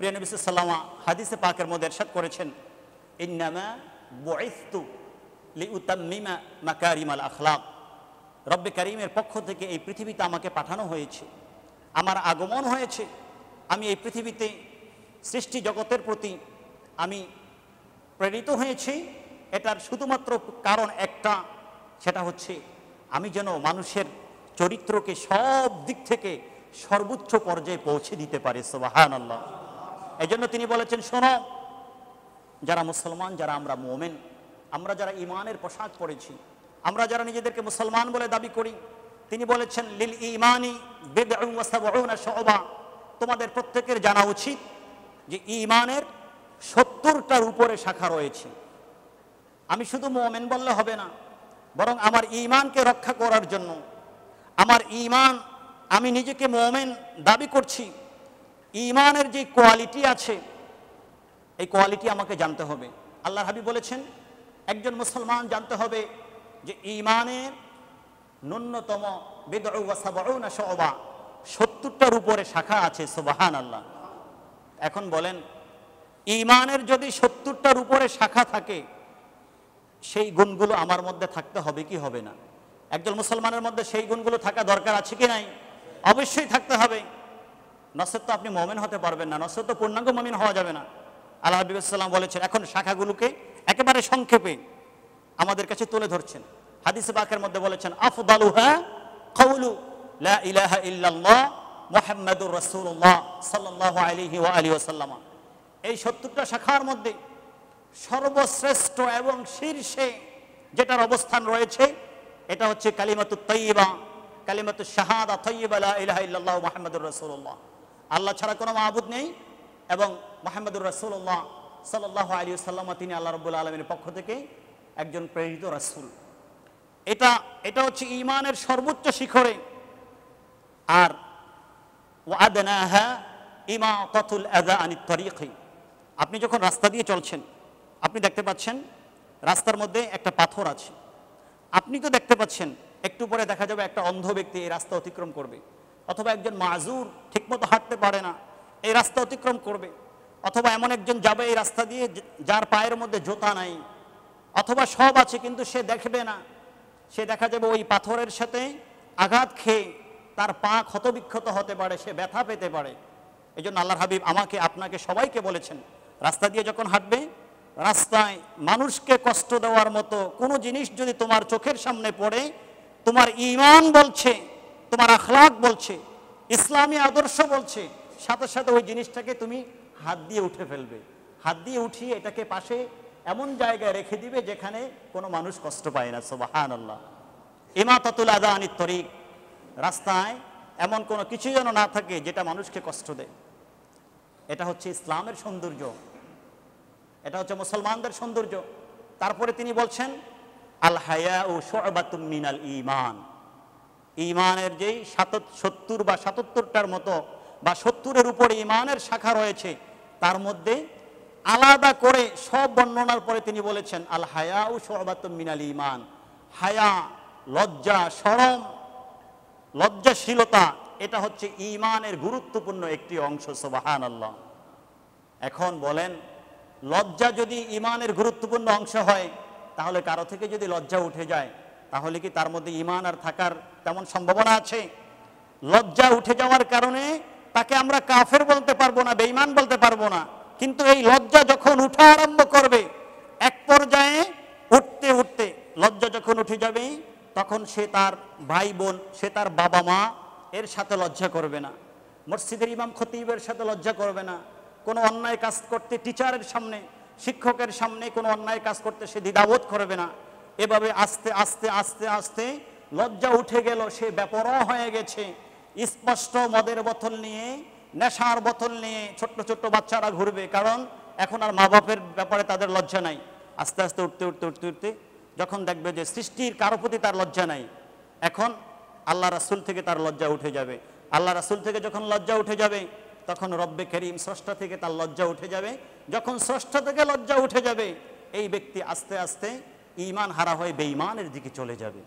প্রিয় নবী সাল্লাল্লাহু আলাইহি ওয়াসাল্লাম হাদিসে পাকের মধ্যে ইরশাদ করেছেন, ইন্নামা বুইসতু লিউতাম্মিমা মাকারিমাল আখলাক। রব্বে কারীমের পক্ষ থেকে এই পৃথিবীতে আমাকে পাঠানো হয়েছে, আমার আগমন হয়েছে। আমি এই পৃথিবীতে সৃষ্টি জগতের প্রতি আমি প্রেরিত হয়েছি। এটার শুধুমাত্র কারণ একটা, সেটা হচ্ছে আমি যেন মানুষের চরিত্রকে সব দিক থেকে সর্বোচ্চ পর্যায়ে পৌঁছে দিতে পারি। সুবহানাল্লাহ। এই জন্য তিনি বলেছেন, শোনো যারা মুসলমান, যারা আমরা মুমিন, আমরা যারা ঈমানের পোশাক পরেছি, আমরা যারা নিজেদেরকে মুসলমান বলে দাবি করি, তিনি বলেছেন লিল ঈমানি বিদ'উন ওয়া সাবউনা শু'বা। তোমাদের প্রত্যেকের জানা উচিত যে ঈমানের 70টার উপরে শাখা রয়েছে। আমি শুধু মুমিন বললে হবে না, বরং আমার ঈমানকে রক্ষা করার জন্য, আমার ঈমান, আমি নিজেকে মুমিন দাবি করছি, ঈমানের যে কোয়ালিটি আছে এই কোয়ালিটি আমাকে জানতে হবে। আল্লাহর হাবিব বলেছেন একজন মুসলমান জানতে হবে যে ঈমানের ন্যূনতম বিদ'উ ওয়া সাবউনা শু'বা, 70টার উপরে শাখা আছে। সুবহানাল্লাহ। এখন বলেন, ঈমানের যদি 70টার উপরে শাখা থাকে, সেই গুণগুলো আমার মধ্যে থাকতে হবে কি হবে না? একজন মুসলমানের মধ্যে সেই গুণগুলো থাকা দরকার আছে কি নাই? অবশ্যই থাকতে হবে। নচেত তো আপনি মুমিন হতে পারবেন না, নচেত তো পূর্ণাঙ্গ মুমিন হওয়া যাবে না। আল্লাহ হাবিব সাল্লাল্লাহু আলাইহি ওয়াসাল্লাম বলেছেন, এখন শাখাগুলোকে একেবারে সংক্ষেপে আমাদের কাছে তুলে ধরছেন। হাদিসে পাকের মধ্যে বলেছেন, আফদালুহা কাউলু লা ইলাহা ইল্লাল্লাহ মুহাম্মাদুর রাসূলুল্লাহ সাল্লাল্লাহু আলাইহি ওয়া আলিহি ওয়াসাল্লাম। এই 70টা শাখার মধ্যে সর্বশ্রেষ্ঠ এবং শীর্ষে যেটার অবস্থান রয়েছে এটা হচ্ছে কালিমাতুত তাইয়্যিবা, কালিমাতুশ শাহাদা তাইয়্যিবা লা ইলাহা ইল্লাল্লাহ মুহাম্মাদুর রাসূলুল্লাহ। আল্লাহ ছাড়া কোনো মাবুদ নেই এবং মুহাম্মাদুর রাসূলুল্লাহ সাল্লাল্লাহু আলাইহি ওয়াসাল্লাম তিনি আল্লাহ রাব্বুল আলামিনের পক্ষ থেকে একজন প্রেরিত রাসূল। এটা হচ্ছে ঈমানের সর্বোচ্চ শিখরে। আর ওয়াদনাহা ইমাতাতুল আযা আনিত তরিকি। আপনি যখন রাস্তা দিয়ে চলছেন, আপনি দেখতে পাচ্ছেন রাস্তার মধ্যে একটা পাথর আছে, আপনি তো দেখতে পাচ্ছেন একটু পরে দেখা যাবে একটা অন্ধ ব্যক্তি এই রাস্তা অতিক্রম করবে, অথবা একজন মাজুর ঠিকমতো হাঁটতে পারে না এই রাস্তা অতিক্রম করবে, অথবা এমন একজন যাবে এই রাস্তা দিয়ে যার পায়ের মধ্যে জুতা নাই, অথবা সব আছে কিন্তু সে দেখবে না, সে দেখা যাবে ওই পাথরের সাথে আঘাত খেয়ে তার পা ক্ষতবিক্ষত হতে পারে, সে ব্যথা পেতে পারে। এই জন্য আল্লাহর হাবিব আমাকে আপনাকে সবাইকে বলেছেন, রাস্তা দিয়ে যখন হাঁটবে, রাস্তায় মানুষকে কষ্ট দেওয়ার মতো কোনো জিনিস যদি তোমার চোখের সামনে পড়ে, তোমার ঈমান বলছে, তোমার আখলাক বলছে, ইসলামী আদর্শ বলছে, সাথে সাথে ওই জিনিসটাকে তুমি হাত দিয়ে উঠে ফেলবে। হাত দিয়ে উঠিয়ে এটাকে পাশে এমন জায়গায় রেখে দিবে যেখানে কোনো মানুষ কষ্ট পায় না। সুবহানাল্লাহ। ইমাতাতুল আযা আনিত তরিক, রাস্তায় এমন কোনো কিছু যেন না থাকে যেটা মানুষকে কষ্ট দেয়। এটা হচ্ছে ইসলামের সৌন্দর্য, এটা হচ্ছে মুসলমানদের সৌন্দর্য। তারপরে তিনি বলছেন, আল হায়াউ শু'বাতুম মিনাল ঈমান। ঈমানের যেই 70 বা 77টার মতো বা 70-এর উপরে ঈমানের শাখা রয়েছে, তার মধ্যে আলাদা করে সব বর্ণনার পরে তিনি বলেছেন, আল হায়াউ শু'বাতুম মিনাল ঈমান। হায়া, লজ্জা, শরম, লজ্জাশীলতা, এটা হচ্ছে ঈমানের গুরুত্বপূর্ণ একটি অংশ। সুবহানাল্লাহ। এখন বলেন, লজ্জা যদি ঈমানের গুরুত্বপূর্ণ অংশ হয়, তাহলে কারো থেকে যদি লজ্জা উঠে যায়, তাহলে কি তার মধ্যে ঈমান আর থাকার তেমন সম্ভাবনা আছে? লজ্জা উঠে যাওয়ার কারণে তাকে আমরা কাফের বলতে পারবো না, বেঈমান বলতে পারবো না, কিন্তু এই লজ্জা যখন উঠা আরম্ভ করবে, এক পর্যায়ে উঠতে উঠতে লজ্জা যখন উঠে যাবে, তখন সে তার ভাই বোন, সে তার বাবা মা এর সাথে লজ্জা করবে না, মসজিদের ইমাম খতিবের সাথে লজ্জা করবে না, কোনো অন্যায় কাজ করতে টিচারের সামনে, শিক্ষকের সামনে কোনো অন্যায় কাজ করতে সে দ্বিধাবোধ করবে না। এভাবে আস্তে আস্তে আস্তে আস্তে লজ্জা উঠে গেল, সে বেপরোয়া হয়ে গেছে। স্পষ্ট মদের বোতল নিয়ে, নেশার বোতল নিয়ে ছোট্ট ছোট্ট বাচ্চারা ঘুরবে, কারণ এখন আর মা বাপের ব্যাপারে তাদের লজ্জা নাই। আস্তে আস্তে উঠতে উঠতে উঠতে উঠতে যখন দেখবে যে সৃষ্টির কারো প্রতি তার লজ্জা নাই, এখন আল্লাহ রাসূল থেকে তার লজ্জা উঠে যাবে। আল্লাহ রাসূল থেকে যখন লজ্জা উঠে যাবে, তখন রব্বে করিম স্রষ্টা থেকে তার লজ্জা উঠে যাবে। যখন স্রষ্টা থেকে লজ্জা উঠে যাবে, এই ব্যক্তি আস্তে আস্তে ঈমান হারা হয়ে বেঈমানের দিকে চলে যাবে।